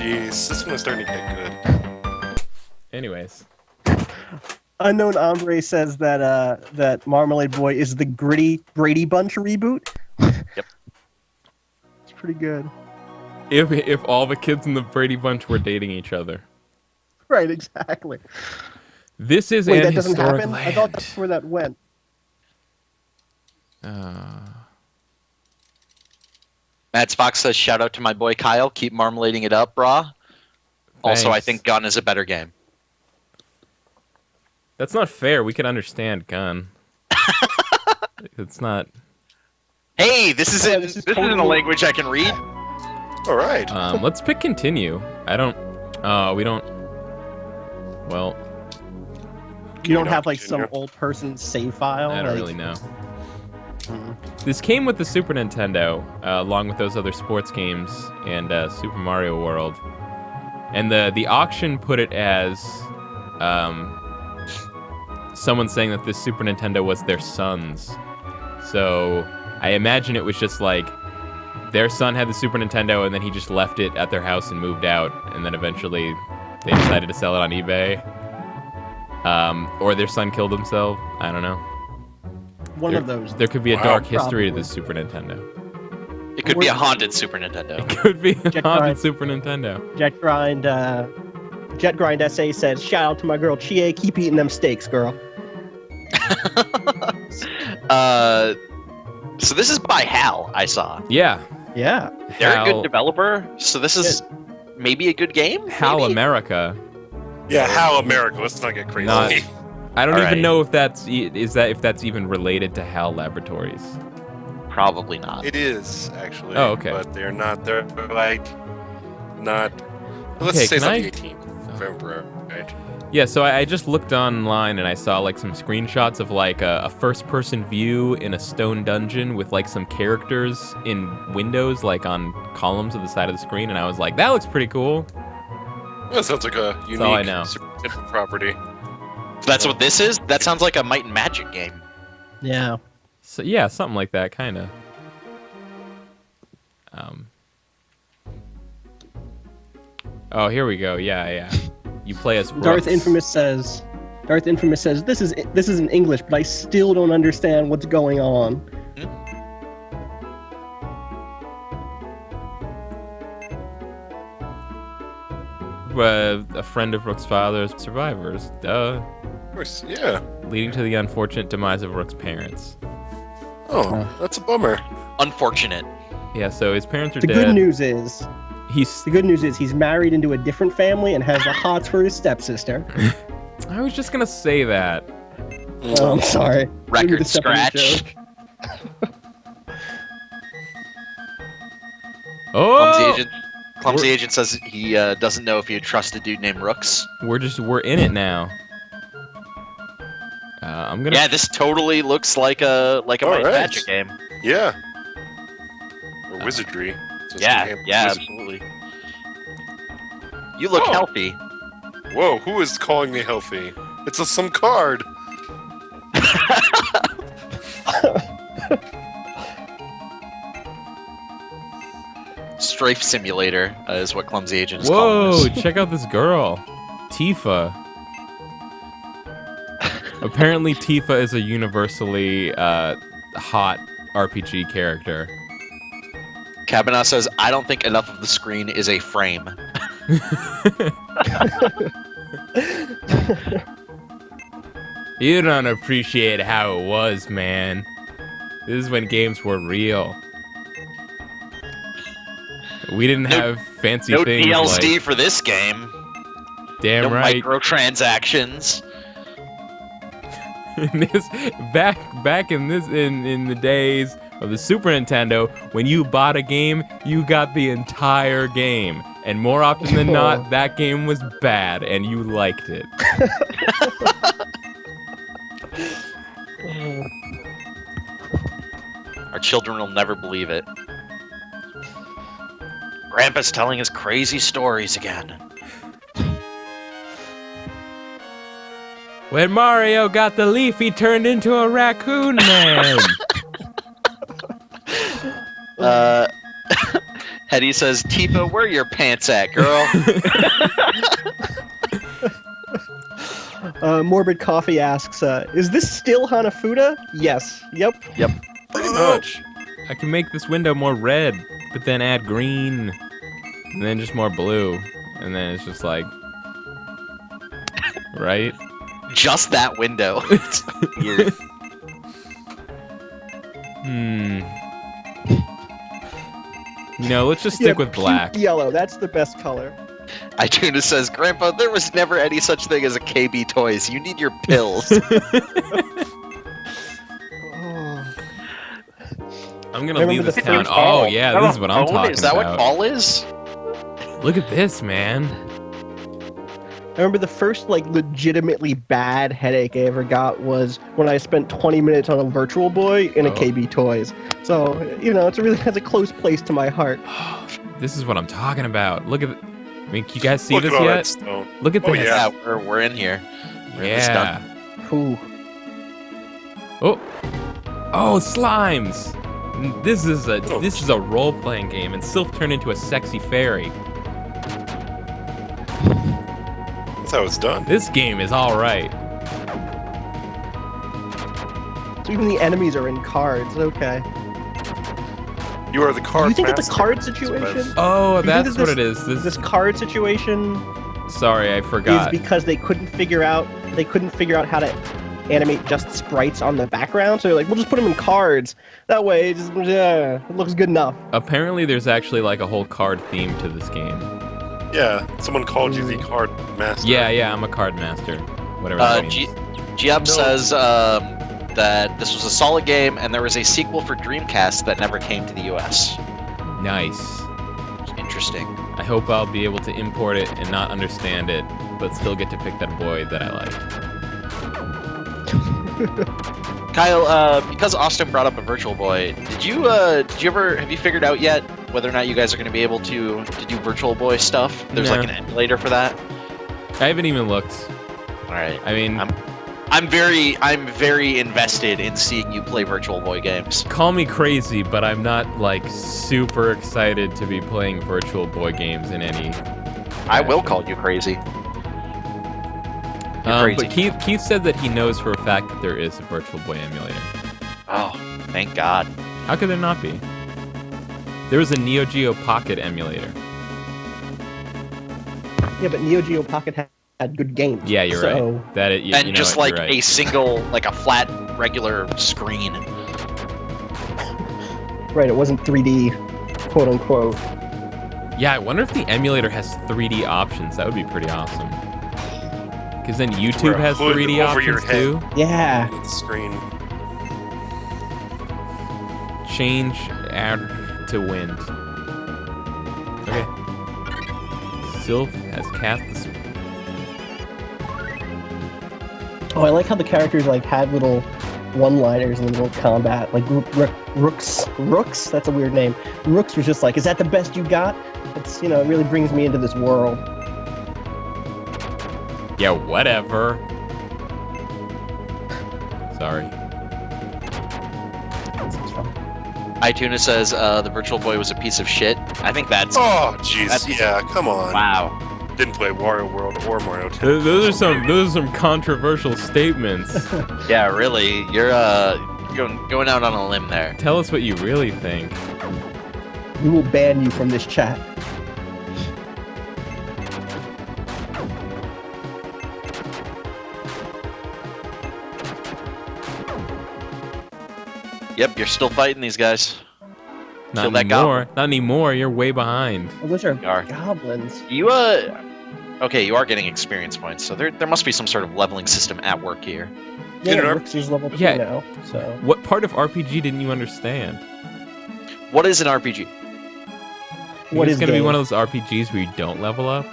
jeez. This one is starting to get good. Anyways. Unknown Ombre says that that Marmalade Boy is the gritty Brady Bunch reboot. Yep. It's pretty good. If all the kids in the Brady Bunch were dating each other. Right, exactly. This is Wait, an that doesn't historic happen? land. I thought that's where that went. Mads Fox says, shout out to my boy Kyle. Keep marmalading it up, brah. Also, I Thanks. think Gun is a better game. That's not fair. We can understand Gun. It's not. Hey, this isn't a totally- language I can read. All right. Let's pick continue. I don't. We don't. Well, You don't know, have like Junior. some old person's save file. I don't like, really know. Mhm. This came with the Super Nintendo, along with those other sports games and Super Mario World. And the auction put it as someone saying that this Super Nintendo was their son's. So I imagine it was just like their son had the Super Nintendo and then he just left it at their house and moved out. And then eventually they decided to sell it on eBay. Or their son killed himself. I don't know. One of those. There could be a Wow. dark history to Probably. the Super Nintendo. It could be a haunted Super Nintendo. It could be a Jet haunted Grind. Super Nintendo. Jet Grind SA says, shout out to my girl Chie, keep eating them steaks, girl. So this is by HAL, I saw. Yeah. Yeah. They're a HAL, good developer, so this is maybe a good game? HAL maybe? America. Yeah, how America? Let's not get crazy. Not- I don't Alright. even know if that's if that's even related to HAL Laboratories. Probably not. It is actually. Oh, okay. But they're not. They're like not. Let's Okay, say it's can on I- the 18th of November, right? Yeah, so I just looked online and I saw like some screenshots of like a first-person view in a stone dungeon with like some characters in windows, like on columns of the side of the screen, and I was like, that looks pretty cool. That sounds like a unique all I know. Super Nintendo property. So that's what this is? That sounds like a Might and Magic game. Yeah. So yeah, something like that, kind of. Oh, here we go. Yeah. You play as Darth Rooks. Infamous says, this is in English, but I still don't understand what's going on. A friend of Rook's father's survivors. Duh. Of course, yeah. Leading to the unfortunate demise of Rook's parents. Oh, that's a bummer. Unfortunate. Yeah, so his parents are The dead. good news is He's. he's married into a different family and has the hots for his stepsister. I was just gonna say that. Oh, I'm sorry. Maybe Record the Stephanie scratch. joke. Oh, Clumsy Agent says he doesn't know if you trust a dude named Rooks. we're in it now. I'm gonna. Yeah, this totally looks like a Might and Alright. Magic game. Yeah. Or wizardry. So it's Yeah, a game of yeah, wizard- absolutely. You look Oh. healthy. Whoa, who is calling me healthy? It's some card. Strafe Simulator is what Clumsy Agent is calling Whoa! this. Check out this girl, Tifa. Apparently, Tifa is a universally hot RPG character. Cabana says, I don't think enough of the screen is a frame. You don't appreciate how it was, man. This is when games were real. We didn't have fancy No things DLC like... for this game. Damn No right. microtransactions. back in the days of the Super Nintendo, when you bought a game, you got the entire game. And more often than not, that game was bad, and you liked it. Our children will never believe it. Grandpa's telling us crazy stories again. When Mario got the leaf, he turned into a raccoon man. Hetty says, Tifa, where your pants at, girl? Morbid Coffee asks, is this still Hanafuda? Yes. Yep. Pretty much. I can make this window more red, but then add green, and then just more blue, and then it's just like, right? Just that window. It's weird. No, let's just stick with puke black. Yellow, that's the best color. Ituna says, Grandpa, there was never any such thing as a KB Toys. You need your pills. Oh. I'm gonna Remember leave the this town. first Oh fall? yeah, this is what I'm talking Is that about. what fall is? Look at this, man. I remember the first legitimately bad headache I ever got was when I spent 20 minutes on a Virtual Boy in a Oh. KB Toys. So it's really has a close place to my heart. This is what I'm talking about. Look at. I mean, can you guys see Look this at all that yet? stone. Look at Oh, this. yeah. We're in here. We're in this Yeah. Ooh. Oh, slimes. This is a role-playing game, and Sylph turned into a sexy fairy. That's how it's done. This game is all right. So even the enemies are in cards. Okay. You are the card. Do you think that the master. card That's what situation? Oh, Do you think that's that what it is. This card situation Sorry, I is forgot. because they couldn't figure out how to animate just sprites on the background. So they're like, we'll just put them in cards. That way, it looks good enough. Apparently, there's actually like a whole card theme to this game. Yeah, someone called you the card master. Yeah, I'm a card master. Whatever that means. Giab No. says that this was a solid game, and there was a sequel for Dreamcast that never came to the US. Nice. Interesting. I hope I'll be able to import it and not understand it, but still get to pick that boy that I like. Kyle, because Austin brought up a Virtual Boy, have you figured out yet whether or not you guys are going to be able to do Virtual Boy stuff? There's No. like an emulator for that. I haven't even looked. All right. I mean, I'm very invested in seeing you play Virtual Boy games. call me crazy, but I'm not like super excited to be playing Virtual Boy games in any. I will call you crazy. But crazy. Keith said that he knows for a fact that there is a Virtual Boy emulator. Oh, thank God. How could there not be? There was a Neo Geo Pocket emulator. Yeah, but Neo Geo Pocket had good games. Yeah, you're so, right. That it, And you know just it, like you're right. a single, like a flat, regular screen. Right, it wasn't 3D, quote unquote. Yeah, I wonder if the emulator has 3D options. That would be pretty awesome. Because then YouTube Wear a has hood 3D over your options head. too. Yeah. The screen. Change add to wind. Okay. Sylph has cast the. Oh, I like how the characters had little one-liners in the little combat. Like Rooks. That's a weird name. Rooks was just like, "Is that the best you got?" It's it really brings me into this world. Yeah, whatever. Sorry. iTunes says the Virtual Boy was a piece of shit. I think that's Oh, jeez. That's- Yeah, come on. wow. Didn't play Wario World or Mario 10. Those are some controversial statements. Yeah, really. You're going out on a limb there. Tell us what you really think. We will ban you from this chat. Yep, you're still fighting these guys. Not Kill that anymore. Not anymore. You're way behind. Oh, those are You are. goblins. You okay, you are getting experience points, so there must be some sort of leveling system at work here. Yeah, In an Rooks is level 2 Yeah. now. So What part of RPG didn't you understand? What is an RPG? what it's is gonna be game? one of those RPGs where you don't level up?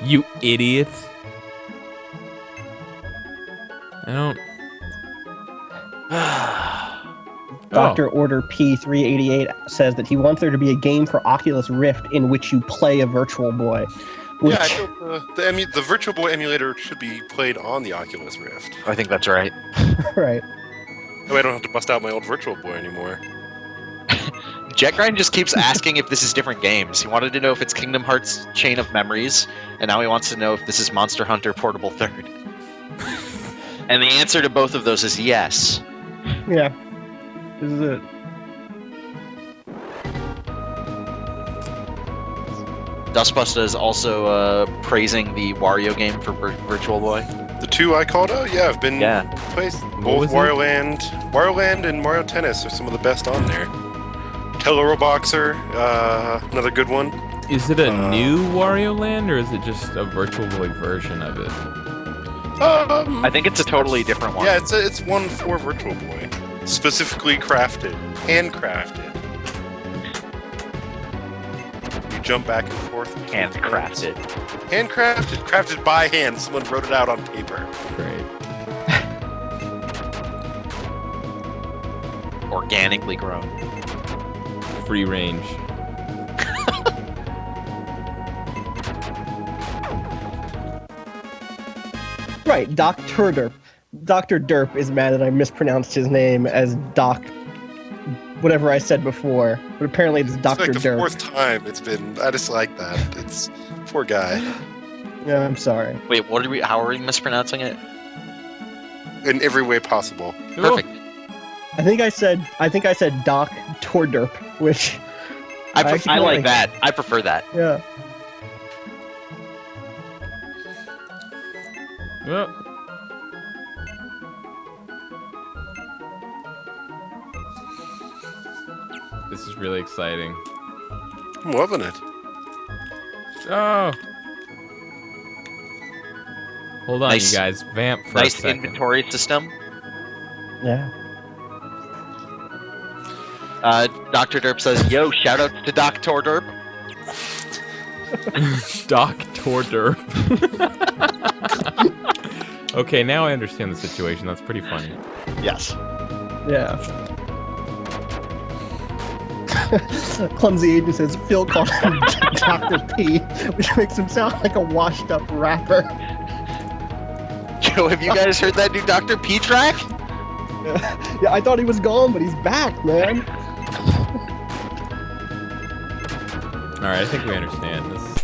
You idiot! I don't. Dr. Order P388 says that he wants there to be a game for Oculus Rift in which you play a Virtual Boy. Which, Yeah, I feel the Virtual Boy emulator should be played on the Oculus Rift. I think that's right. right. That way I don't have to bust out my old Virtual Boy anymore. JetGrind just keeps asking if this is different games. He wanted to know if it's Kingdom Hearts Chain of Memories, and now he wants to know if this is Monster Hunter Portable Third. And the answer to both of those is yes. Yeah. This is it. Dustbuster is also praising the Wario game for Virtual Boy. The two I called out, yeah, I've been placed. Both was it? Wario Land and Mario Tennis are some of the best on there. Tellero Boxer, another good one. Is it a new Wario Land, or is it just a Virtual Boy version of it? I think it's a totally different one. Yeah, it's one for Virtual Boy, specifically crafted, handcrafted. You jump back and forth. Handcrafted. Handcrafted, crafted by hand. Someone wrote it out on paper. Great. Organically grown. Free range. Right, Dr. Derp. Dr. Derp is mad that I mispronounced his name as Doc, whatever I said before, but apparently it's Dr. It's like the Derp. fourth time it's been. I just like that. It's poor guy. Yeah, I'm sorry. Wait, what are we? How are we mispronouncing it? In every way possible. Perfect. I think I said Doc Torderp, which I actually like that. I prefer that. yeah. Oh. This is really exciting. I'm loving it. Oh. Hold on, Nice. you guys. Vamp for a Nice second. inventory system. Yeah. Dr. Derp says, "Yo, shout out to Dr. Derp." Doc Torder. Okay, now I understand the situation. That's pretty funny. Yes. Yeah. Clumsy Agent says Phil called him Dr. P, which makes him sound like a washed-up rapper. Joe, have you guys heard that new Dr. P track? Yeah, I thought he was gone, but he's back, man. Alright, I think we understand this.